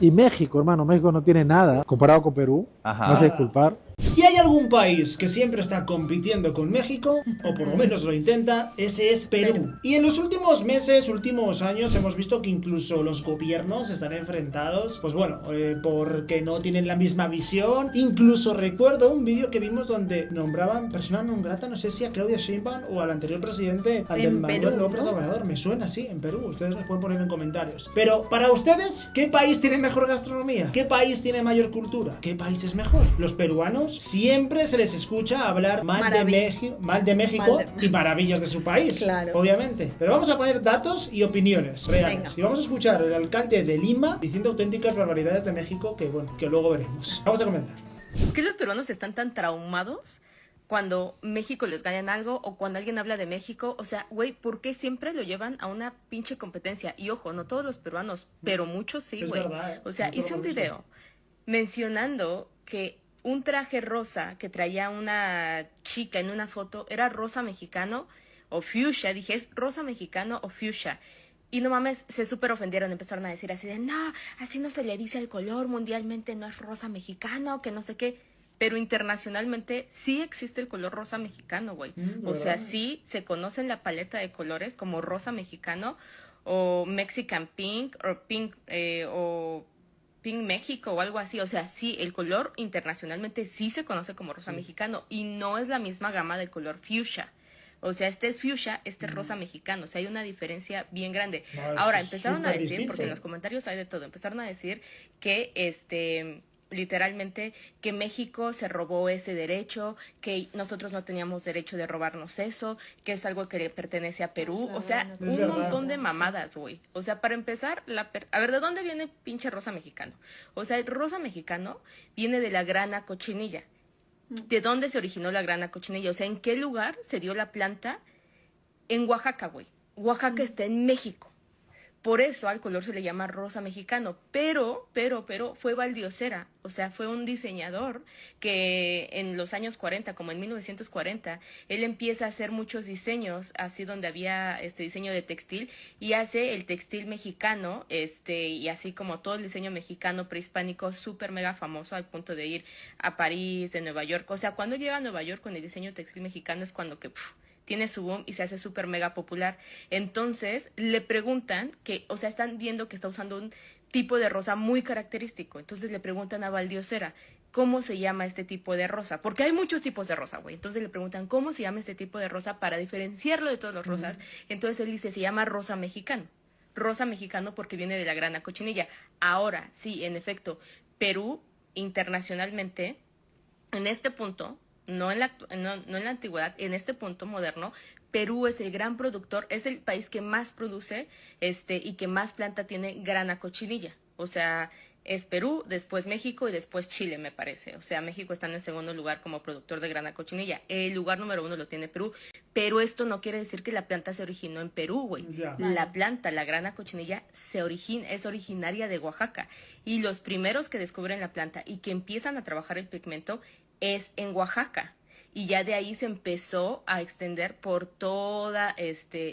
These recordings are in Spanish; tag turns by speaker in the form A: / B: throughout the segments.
A: Y México, hermano, México no tiene nada comparado con Perú.
B: Ajá.
A: Me hace disculpar.
C: Si hay algún país que siempre está compitiendo con México, o por lo menos lo intenta, ese es Perú. Y en los últimos meses, últimos años, hemos visto que incluso los gobiernos están enfrentados, pues bueno, porque no tienen la misma visión. Incluso recuerdo un vídeo que vimos donde nombraban persona non grata, no sé si a Claudia Sheinbaum o al anterior presidente, Andrés Manuel López Obrador. Me suena así, en Perú. Ustedes nos pueden poner en comentarios. Pero para ustedes, ¿qué país tiene mejor gastronomía? ¿Qué país tiene mayor cultura? ¿Qué país es mejor? Los peruanos siempre se les escucha hablar mal de México y maravillas de su país, claro, obviamente. Pero vamos a poner datos y opiniones reales. Venga. Y vamos a escuchar al alcalde de Lima diciendo auténticas barbaridades de México que, bueno, que luego veremos. Vamos a comentar.
D: ¿Por qué los peruanos están tan traumados cuando México les gana en algo o cuando alguien habla de México? O sea, güey, ¿por qué siempre lo llevan a una pinche competencia? Y ojo, no todos los peruanos, pero muchos sí, güey. O sea, hice un video mencionando que un traje rosa que traía una chica en una foto era rosa mexicano o fuchsia. Dije, es rosa mexicano o fuchsia. Y no mames, se súper ofendieron, empezaron a decir así de, no, así no se le dice el color, mundialmente no es rosa mexicano, que no sé qué. Pero internacionalmente sí existe el color rosa mexicano, güey. O sea, sí se conoce en la paleta de colores como rosa mexicano o Mexican Pink o Pink o Pink México o algo así. O sea, sí, el color internacionalmente sí se conoce como rosa mexicano y no es la misma gama de color fuchsia. O sea, este es fuchsia, este es rosa mexicano. O sea, hay una diferencia bien grande. Ahora, empezaron a decir, porque en los comentarios hay de todo, empezaron a decir que literalmente que México se robó ese derecho, que nosotros no teníamos derecho de robarnos eso, que es algo que le pertenece a Perú. O sea, un montón de mamadas, güey. O sea, para empezar, a ver, ¿de dónde viene pinche rosa mexicano? O sea, el rosa mexicano viene de la grana cochinilla. ¿De dónde se originó la grana cochinilla? O sea, ¿en qué lugar se dio la planta? En Oaxaca, güey. Oaxaca está en México. Por eso al color se le llama rosa mexicano, pero fue Valdiosera, o sea, fue un diseñador que en los años 40, como en 1940, él empieza a hacer muchos diseños, así donde había diseño de textil, y hace el textil mexicano, y así como todo el diseño mexicano prehispánico, súper mega famoso, al punto de ir a París, de Nueva York. O sea, cuando llega a Nueva York con el diseño textil mexicano es cuando que tiene su boom y se hace súper mega popular. Entonces le preguntan que, o sea, están viendo que está usando un tipo de rosa muy característico. Entonces le preguntan a Valdiosera, ¿cómo se llama este tipo de rosa? Porque hay muchos tipos de rosa, güey. Entonces le preguntan, ¿cómo se llama este tipo de rosa para diferenciarlo de todos los rosas? Entonces él dice, se llama rosa mexicano. Rosa mexicano porque viene de la grana cochinilla. Ahora, sí, en efecto, Perú internacionalmente, en este punto, no en la antigüedad, en este punto moderno, Perú es el gran productor, es el país que más produce y que más planta tiene grana cochinilla. O sea, es Perú, después México y después Chile, me parece. O sea, México está en el segundo lugar como productor de grana cochinilla. El lugar número 1 lo tiene Perú, pero esto no quiere decir que la planta se originó en Perú, güey. La planta, la grana cochinilla, es originaria de Oaxaca. Y los primeros que descubren la planta y que empiezan a trabajar el pigmento es en Oaxaca, y ya de ahí se empezó a extender por toda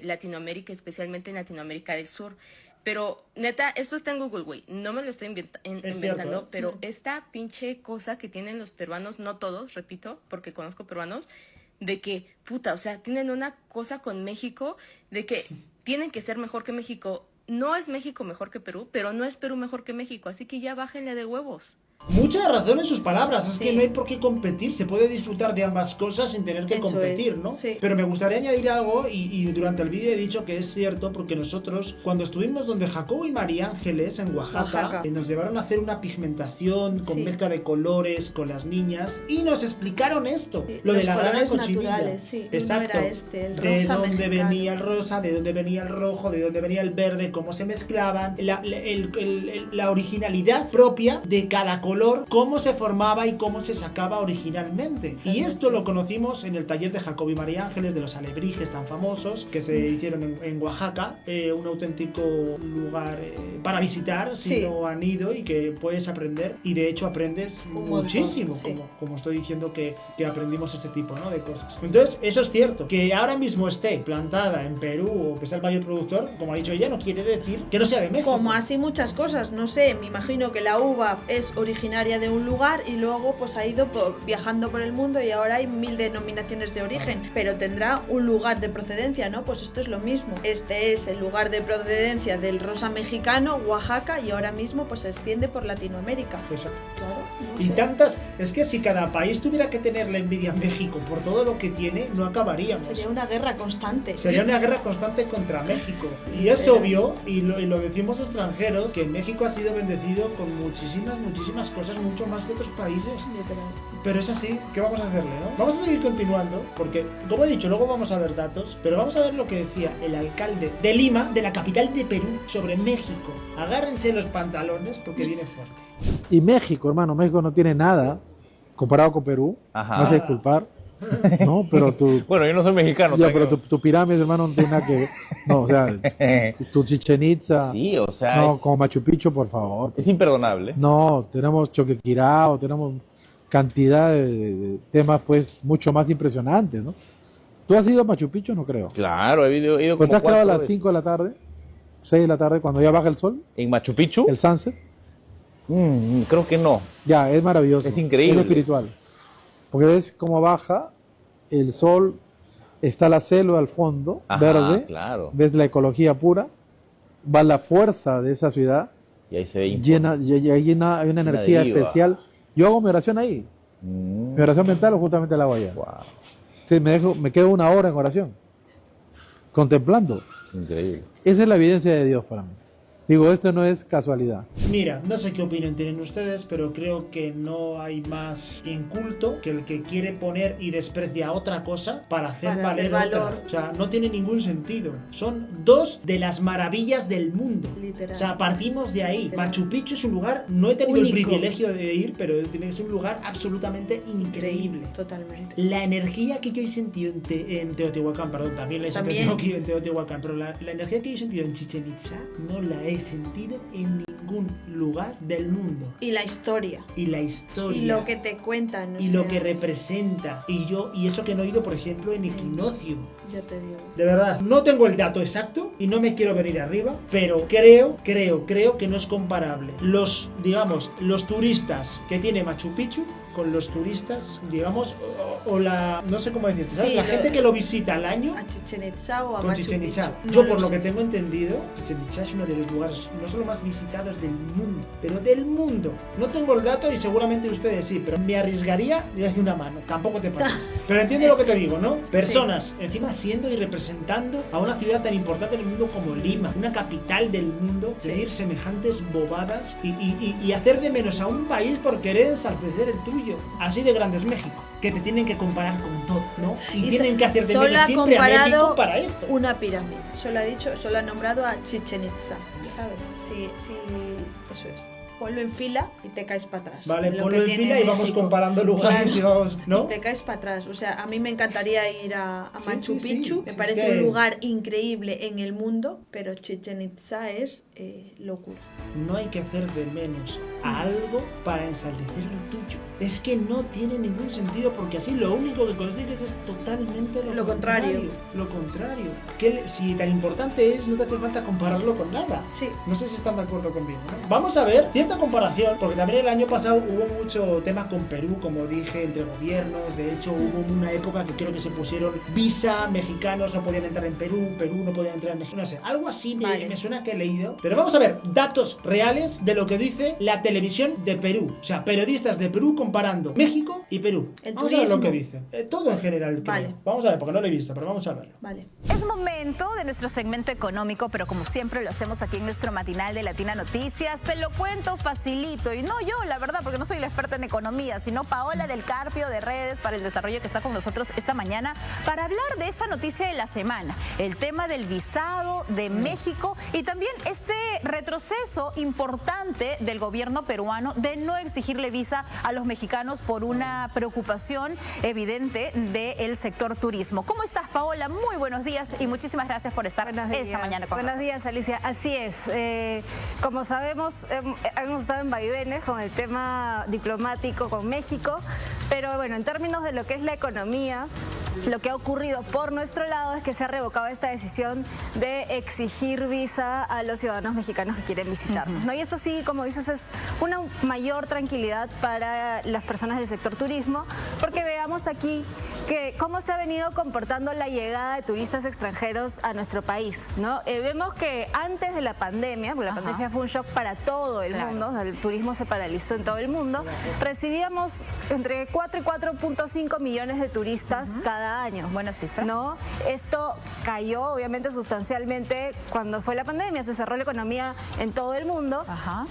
D: Latinoamérica, especialmente en Latinoamérica del Sur. Pero, neta, esto está en Google, güey, no me lo estoy inventando, cierto, ¿eh? Pero esta pinche cosa que tienen los peruanos, no todos, repito, porque conozco peruanos, de que, puta, o sea, tienen una cosa con México, de que tienen que ser mejor que México. No es México mejor que Perú, pero no es Perú mejor que México, así que ya bájenle de huevos.
C: Mucha razón en sus palabras, es que no hay por qué competir, se puede disfrutar de ambas cosas sin tener que competir, ¿no? Sí. Pero me gustaría añadir algo, y durante el vídeo he dicho que es cierto, porque nosotros, cuando estuvimos donde Jacobo y María Ángeles, en Oaxaca. Nos llevaron a hacer una pigmentación con mezcla de colores con las niñas, y nos explicaron esto, lo de la grana cochinilla.
E: Sí.
C: Exacto.
E: No era el
C: de
E: rosa
C: dónde
E: mexicano.
C: venía el rosa, de dónde venía el rojo, de dónde venía el verde, cómo se mezclaban, la originalidad propia de cada color color, cómo se formaba y cómo se sacaba originalmente. Y esto lo conocimos en el taller de Jacob y María Ángeles de los alebrijes tan famosos que se hicieron en Oaxaca, un auténtico lugar para visitar si no han ido, y que puedes aprender, y de hecho aprendes muchísimo, como estoy diciendo que aprendimos ese tipo, ¿no?, de cosas. Entonces, eso es cierto. Que ahora mismo esté plantada en Perú o que sea el mayor productor, como ha dicho ella, no quiere decir que no sea de México.
B: Como así muchas cosas, no sé, me imagino que la uva es originaria de un lugar y luego pues ha ido viajando por el mundo y ahora hay 1000 denominaciones de origen, pero tendrá un lugar de procedencia, ¿no? Pues esto es lo mismo. Este es el lugar de procedencia del rosa mexicano, Oaxaca, y ahora mismo pues se extiende por Latinoamérica.
C: Exacto.
B: Claro, no
C: Y
B: sé.
C: tantas, es que si cada país tuviera que tener la envidia a México por todo lo que tiene, no acabaríamos.
B: Sería una guerra constante.
C: Sería una guerra constante contra México. Y es obvio, y lo decimos extranjeros, que México ha sido bendecido con muchísimas cosas, mucho más que otros países.
B: Literal.
C: Pero es así, ¿qué vamos a hacerle, no? Vamos a seguir continuando, porque, como he dicho, luego vamos a ver datos, pero vamos a ver lo que decía el alcalde de Lima, de la capital de Perú, sobre México. Agárrense los pantalones, porque viene fuerte.
A: Y México, hermano, México no tiene nada comparado con Perú.
E: Ajá.
A: Me vas a disculpar. No, pero tu,
E: Bueno, yo no soy mexicano.
A: ya, pero
E: tranquilo.
A: tu pirámide, hermano, no tiene nada que ver. No, o sea, tu Chichén Itzá.
E: Sí, o sea,
A: No,
E: es,
A: como Machu Picchu, por favor.
E: es imperdonable.
A: No, tenemos Choquequirao, tenemos cantidad de temas, pues, mucho más impresionantes, ¿no? ¿Tú has ido a Machu Picchu? No creo.
E: Claro, he ido
A: Pues
E: como
A: te has quedado a
E: 4
A: las
E: veces.
A: 5 de la tarde, 6 de la tarde, cuando ya baja el sol,
E: ¿En Machu Picchu?
A: el sunset.
E: Creo que no.
A: Ya, es maravilloso.
E: Es increíble.
A: Es espiritual. Porque ves cómo baja el sol, está la selva al fondo,
E: Ajá,
A: verde,
E: claro.
A: ves la ecología pura, va la fuerza de esa ciudad,
E: Y ahí se ve
A: llena, hay una energía
E: diva.
A: especial. Yo hago mi oración ahí. Mi oración mental justamente la hago allá.
E: Wow,
A: Sí, me quedo 1 hora en oración, contemplando.
E: increíble.
A: Esa es la evidencia de Dios para mí. Digo, esto no es casualidad.
C: Mira, no sé qué opinión tienen ustedes, pero creo que no hay más inculto que el que quiere poner y desprecia otra cosa para hacer
B: Para
C: valer
B: hacer valor.
C: otra. O sea, no tiene ningún sentido. Son dos de las maravillas del mundo.
B: Literal.
C: O sea, partimos de ahí.
B: Literal.
C: Machu Picchu es un lugar, no he tenido
B: Único.
C: el privilegio de ir, pero tiene que ser un lugar absolutamente increíble.
B: Totalmente.
C: La energía que yo he sentido en Teotihuacán, perdón, también la he
B: También.
C: sentido aquí en Teotihuacán, pero la energía que yo he sentido en Chichén Itzá no la he sentido en ningún lugar del mundo.
B: Y la historia.
C: Y la historia.
B: Y lo que te cuentan. o
C: y lo
B: sea,
C: que representa. Y eso que no he ido, por ejemplo, en Equinoccio.
B: Ya te digo.
C: De verdad, no tengo el dato exacto y no me quiero venir arriba, pero creo que no es comparable. Los turistas que tiene Machu Picchu con los turistas, digamos, o la, no sé cómo decirte, ¿sabes?
B: Sí,
C: La gente que lo visita al año
B: A Chichén Itzá o a
C: con
B: Machu
C: Chichén Itzá.
B: Picchu.
C: Yo,
B: No
C: por lo
B: sé.
C: que tengo entendido, Chichén Itzá es uno de los lugares no solo más visitados del mundo, pero del mundo. No tengo el dato y seguramente ustedes sí, pero me arriesgaría y doy una mano. Tampoco te pases. Pero entiende lo que te digo, ¿no? Personas, encima siendo y representando a una ciudad tan importante en el mundo como Lima, una capital del mundo,
B: Sí.
C: decir semejantes bobadas y hacer de menos a un país por querer ensalcecer el tuyo. Así de grande es México, que te tienen que comparar con todo, ¿no? Y tienen que hacer de
B: solo
C: menos
B: ha
C: siempre a
B: comparado
C: México para esto.
B: una pirámide. Solo ha nombrado a Chichén Itzá. ¿Sabes? Sí, eso es. Ponlo en fila y te caes para atrás.
C: Vale,
B: de lo
C: ponlo
B: que
C: en
B: tiene
C: fila y vamos
B: México.
C: comparando lugares
B: Claro.
C: y vamos, ¿no?
B: Y te caes para atrás. O sea, a mí me encantaría ir a
C: Sí,
B: Machu
C: sí, sí.
B: Picchu. Me
C: Sí,
B: parece
C: es que-
B: un lugar increíble en el mundo, pero Chichén Itzá es locura.
C: No hay que hacer de menos a algo para ensaldecer lo tuyo. Es que no tiene ningún sentido porque así lo único que consigues es totalmente
B: Lo contrario.
C: Lo contrario. Si tan importante es, no te hace falta compararlo con nada.
B: Sí.
C: No sé si están de acuerdo conmigo, ¿no? Vamos a ver cierta comparación, porque también el año pasado hubo mucho tema con Perú, como dije, entre gobiernos. De hecho, hubo una época que creo que se pusieron visa, mexicanos no podían entrar en Perú, Perú no podían entrar en México, no sé, algo así
B: Vale.
C: me suena que he leído. Pero vamos a ver datos reales de lo que dice la televisión de Perú. O sea, periodistas de Perú comparando México y Perú.
B: El
C: Vamos a ver lo
B: turismo.
C: que dice. Todo en general. creo.
B: Vale.
C: Vamos a ver, porque no lo he visto, pero vamos a verlo.
B: Vale.
F: Es momento de nuestro segmento económico, pero como siempre lo hacemos aquí en nuestro matinal de Latina Noticias. Te lo cuento lo facilito. Y no yo, la verdad, porque no soy la experta en economía, sino Paola del Carpio de Redes para el Desarrollo, que está con nosotros esta mañana para hablar de esta noticia de la semana. El tema del visado de México y también este retroceso importante del gobierno peruano de no exigirle visa a los mexicanos por una preocupación evidente del sector turismo. ¿Cómo estás, Paola? Muy buenos días y muchísimas gracias por estar esta mañana con nosotros.
G: Buenos días, Alicia. Así es. Como sabemos, hemos estado en vaivenes con el tema diplomático con México, pero bueno, en términos de lo que es la economía, lo que ha ocurrido por nuestro lado es que se ha revocado esta decisión de exigir visa a los ciudadanos mexicanos que quieren visitarnos, ¿no? Y esto sí, como dices, es una mayor tranquilidad para las personas del sector turismo, porque veamos aquí que cómo se ha venido comportando la llegada de turistas extranjeros a nuestro país, ¿no? Vemos que antes de la pandemia, porque la pandemia fue un shock para todo el mundo, o sea, el turismo se paralizó en todo el mundo, recibíamos entre 4 y 4.5 millones de turistas cada año.
F: Buena cifra.
G: ¿No? Esto cayó obviamente sustancialmente cuando fue la pandemia, se cerró la economía en todo el mundo,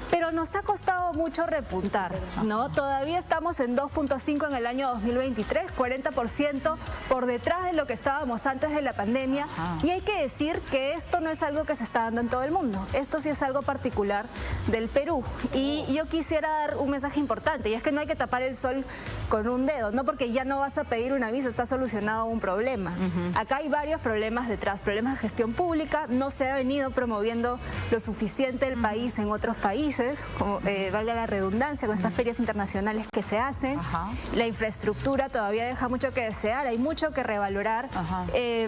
G: pero nos ha costado mucho repuntar, ¿no? Todavía estamos en 2.5 en el año 2023, 40% por detrás de lo que estábamos antes de la pandemia, y hay que decir que esto no es algo que se está dando en todo el mundo, esto sí es algo particular del Perú, y yo quisiera dar un mensaje importante, y es que no hay que tapar el sol con un dedo, no porque ya no vas a pedir una visa, está solucionado un problema. Acá hay varios problemas detrás, problemas de gestión pública, no se ha venido promoviendo lo suficiente el país en otros países, como, valga la redundancia, con estas ferias internacionales que se hacen, la infraestructura todavía deja mucho que desear, hay mucho que revalorar.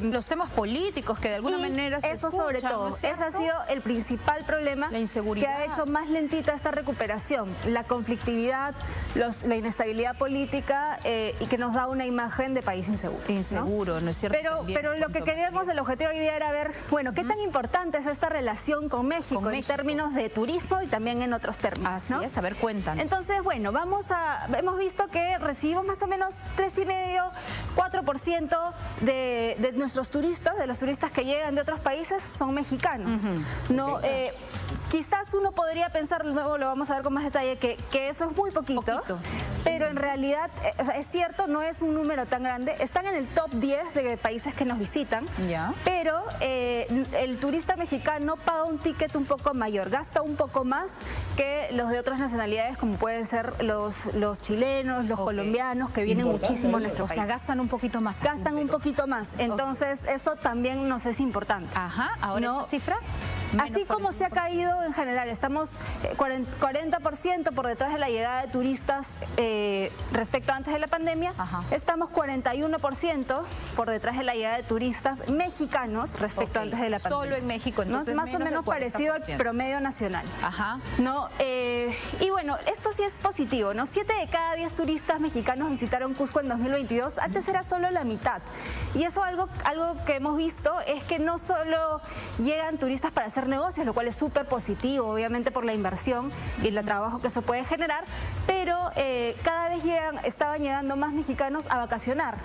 F: Los temas políticos que de alguna manera se
G: eso
F: escuchan,
G: sobre todo,
F: ¿no es cierto?
G: ese ha sido el principal problema,
F: la inseguridad,
G: que ha hecho más lentita esta recuperación, la conflictividad, la inestabilidad política, y que nos da una imagen de país inseguro.
F: Inseguro, ¿no es cierto?
G: Pero lo que queríamos, el objetivo hoy día era ver, bueno, qué tan importante es esta relación con México en términos de turismo y también en otros términos.
F: Así es, a ver, cuéntanos.
G: Entonces, bueno, hemos visto que recibimos más o menos 3,5, 4% de nuestros turistas, de los turistas que llegan de otros países, son mexicanos. ¿No? Quizás uno podría pensar, luego lo vamos a ver con más detalle, que eso es muy poquito. Pero en realidad, o sea, es cierto, no es un número tan grande. Están en el top 10 de países que nos visitan, pero el turista mexicano paga un ticket un poco mayor, gasta un poco más que los de otras nacionalidades, como pueden ser los chilenos, los colombianos, que vienen muchísimo a nuestro país.
F: O sea, gastan un poquito más.
G: Gastan un poquito más, entonces eso también nos es importante.
F: Ahora esta cifra.
G: Así como se ha caído en general, estamos 40% por detrás de la llegada de turistas respecto a antes de la pandemia, estamos 41% por detrás de la llegada de turistas mexicanos respecto a antes de la pandemia.
F: Solo en México, entonces
G: más o menos parecido al promedio nacional. ¿No? Y bueno, esto sí es positivo, ¿no? 7 de cada 10 turistas mexicanos visitaron Cusco en 2022, antes era solo la mitad. Y eso algo que hemos visto es que no solo llegan turistas para hacer negocios, lo cual es súper positivo, obviamente por la inversión y el trabajo que eso puede generar, pero cada vez estaban llegando más mexicanos a vacacionar,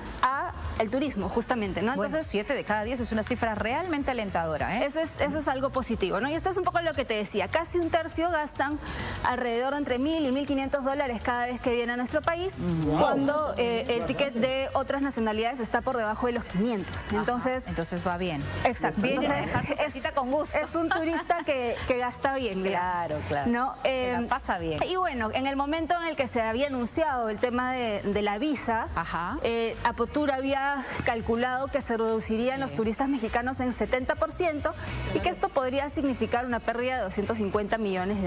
G: al turismo, justamente, ¿no?
F: Entonces,
G: bueno,
F: 7 de cada 10 es una cifra realmente alentadora, ¿eh?
G: Eso es algo positivo, ¿no? Y esto es un poco lo que te decía, casi un tercio gastan alrededor de entre $1,000 y $1,500 cada vez que vienen a nuestro país, cuando el ticket de otras nacionalidades está por debajo de los 500.
F: Entonces va bien.
G: Exacto.
F: Viene a dejar su casita con gusto.
G: Es un turista que gasta bien,
F: claro.
G: ¿no?
F: Que la pasa bien.
G: Y bueno, en el momento en el que se había anunciado el tema de la visa, Apotur había calculado que se reducirían los turistas mexicanos en 70% y que esto podría significar una pérdida de $250 millones.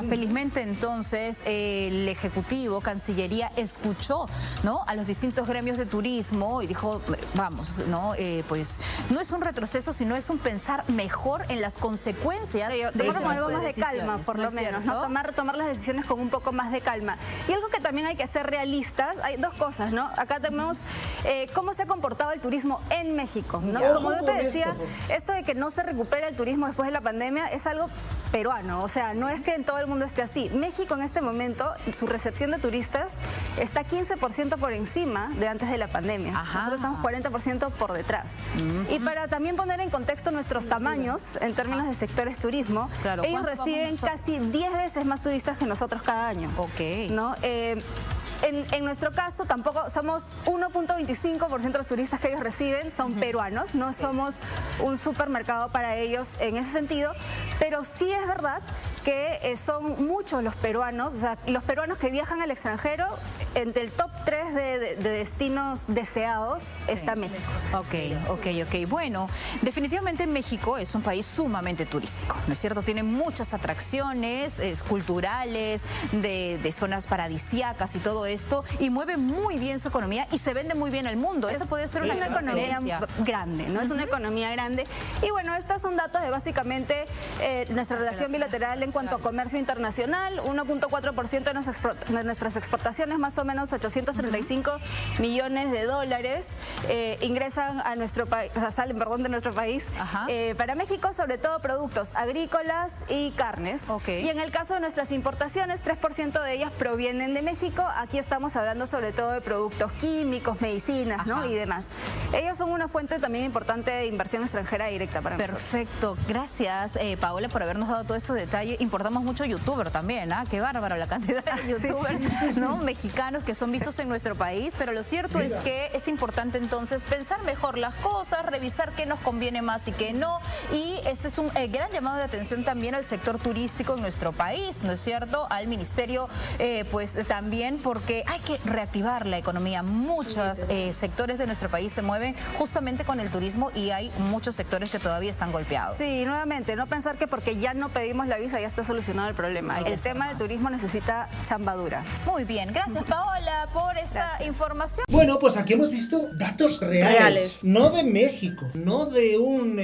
F: Felizmente entonces el Ejecutivo, Cancillería, escuchó, ¿no?, a los distintos gremios de turismo y dijo, vamos, ¿no? Pues no es un retroceso, sino es un pensar mejor en las consecuencias de
G: tomar algo más de calma, por lo menos, ¿no? Tomar las decisiones con un poco más de calma. Y algo que también hay que ser realistas, hay dos cosas, ¿no? Acá tenemos cómo se ha comportado el turismo en México, ¿no? Como yo te decía, esto de que no se recupera el turismo después de la pandemia es algo peruano. O sea, no es que en todo el mundo esté así. México en este momento, su recepción de turistas está 15% por encima de antes de la pandemia. Nosotros estamos 40% por detrás. Y para también poner en contexto nuestros tamaños en términos de sectores turismo, ellos reciben casi 10 veces más turistas que nosotros cada año. ¿No? En nuestro caso, tampoco somos 1.25% de los turistas que ellos reciben son peruanos, no somos un supermercado para ellos en ese sentido, pero sí es verdad que son muchos los peruanos, o sea, los peruanos que viajan al extranjero, entre el top 3 de destinos deseados está México.
F: Ok. Bueno, definitivamente México es un país sumamente turístico, ¿no es cierto? Tiene muchas atracciones culturales, de zonas paradisíacas y todo esto, y mueve muy bien su economía y se vende muy bien al mundo. Eso puede ser una
G: economía grande, ¿no? Es una economía grande. Y bueno, estos son datos de básicamente nuestra relación bilateral en cuanto a comercio internacional. 1.4% de nuestras exportaciones, más o menos 835 millones de dólares, ingresan a nuestro país, o sea, salen, de nuestro país. Para México, sobre todo productos agrícolas y carnes. Y en el caso de nuestras importaciones, 3% de ellas provienen de México. Aquí estamos hablando sobre todo de productos químicos, medicinas, ¿no? Y demás. Ellos son una fuente también importante de inversión extranjera directa para nosotros.
F: Perfecto. Gracias, Paola, por habernos dado todo este detalle. Importamos mucho youtuber también, ¿ah? Qué bárbaro la cantidad de youtubers ¿no? mexicanos que son vistos en nuestro país, pero lo cierto es que es importante entonces pensar mejor las cosas, revisar qué nos conviene más y qué no, y este es un gran llamado de atención también al sector turístico en nuestro país, ¿no es cierto? Al ministerio, pues también, porque hay que reactivar la economía. Muchos sectores de nuestro país se mueven justamente con el turismo y hay muchos sectores que todavía están golpeados.
G: Sí, nuevamente, no pensar que porque ya no pedimos la visa ya está solucionado el problema. El tema del turismo necesita chamba dura.
F: Muy bien, gracias Paola por esta información.
C: Bueno, pues aquí hemos visto datos reales. No de México, no de un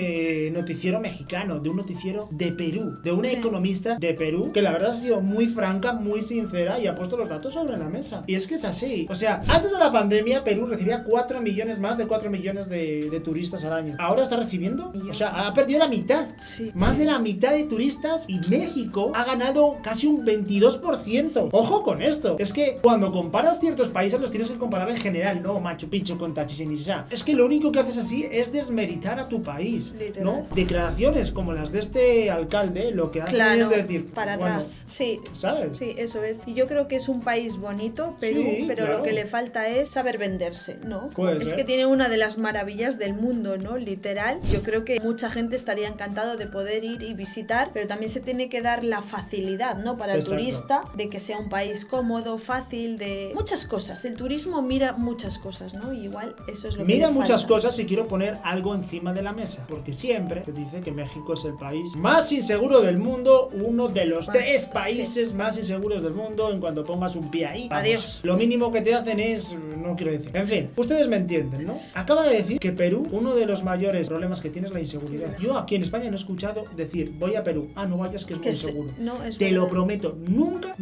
C: noticiero mexicano, de un noticiero de Perú, de una economista de Perú, que la verdad ha sido muy franca, muy sincera y ha puesto los datos sobre la mesa. Y es que es así. O sea, antes de la pandemia, Perú recibía 4 millones, más de 4 millones de turistas al año. Ahora está recibiendo, o sea, ha perdido la mitad. Más de la mitad de turistas, y México ha ganado casi un 22%. Ojo con esto. Es que cuando comparas ciertos países los tienes que comparar en general, no Machu Picchu con Chichén Itzá. Es que lo único que haces así es desmeritar a tu país, ¿no? Declaraciones como las de este alcalde lo que hacen es decir
B: para atrás. Sí,
C: ¿sabes?
B: Sí, eso es. Y yo creo que es un país bonito, Perú, pero lo que le falta es saber venderse, ¿no? Es que tiene una de las maravillas del mundo, ¿no? Literal. Yo creo que mucha gente estaría encantado de poder ir y visitar, pero también se tiene que dar la facilidad, ¿no? Para el turista, de que sea un país cómodo, fácil, de muchas cosas. El turismo mira muchas cosas, ¿no? Y igual eso es lo que
C: mira
B: le
C: muchas
B: falta.
C: cosas, y quiero poner algo encima de la mesa, porque siempre se dice que México es el país más inseguro del mundo, uno de los 3 países más inseguros del mundo en cuanto pongas un pie ahí. Vamos, adiós. Lo mínimo que te hacen es, no quiero decir. En fin, ustedes me entienden, ¿no? Acaba de decir que Perú, uno de los mayores problemas que tiene es la inseguridad. Yo aquí en España no he escuchado decir, voy a Perú, no vayas que es muy inseguro. Te lo prometo, nunca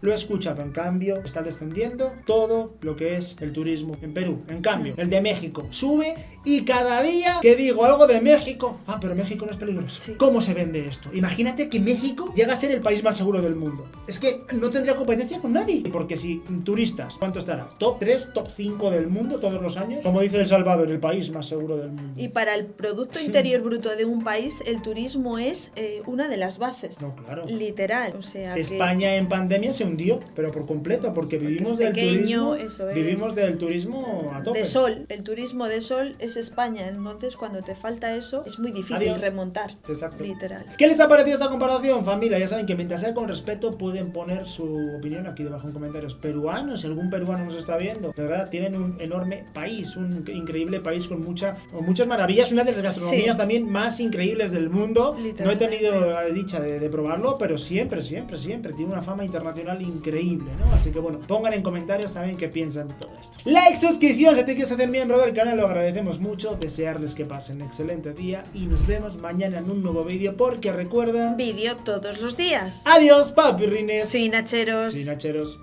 C: lo he escuchado. En cambio, está descendiendo todo lo que es el turismo en Perú. En cambio, el de México sube, y cada día que digo algo de México, pero México no es peligroso. ¿Cómo se vende esto? Imagínate que México llega a ser el país más seguro del mundo. Es que no tendría competencia con nadie. Porque si turistas, ¿cuánto estará? ¿Top 3, top 5 del mundo todos los años? Como dice El Salvador, el país más seguro del mundo.
B: Y para el Producto Interior Bruto de un país, el turismo es una de las bases.
C: No, claro.
B: Literal. O sea,
C: España en pandemia se hundió, pero por completo, porque vivimos del turismo. Vivimos del turismo a tope.
B: De sol. El turismo de sol es España. Entonces, cuando te falta eso, es muy difícil remontar.
C: Exacto.
B: Literal.
C: ¿Qué les ha parecido esta comparación, familia? Ya saben que mientras sea con respeto, pueden poner su opinión aquí debajo en comentarios. Peruanos, si algún peruano nos está viendo, de verdad, tienen un enorme país, un increíble país con muchas maravillas, una de las gastronomías también más increíbles del mundo. No he tenido la dicha de probarlo, pero siempre tiene una fama internacional increíble, ¿no? Así que bueno, pongan en comentarios también qué piensan de todo esto. Like, suscripción, si te quieres hacer miembro del canal, lo agradecemos mucho. Desearles que pasen un excelente día y nos vemos mañana en un nuevo vídeo, porque recuerda...
B: Vídeo todos los días.
C: Adiós, papirrines.
B: Sin hacheros.
C: Sin hacheros.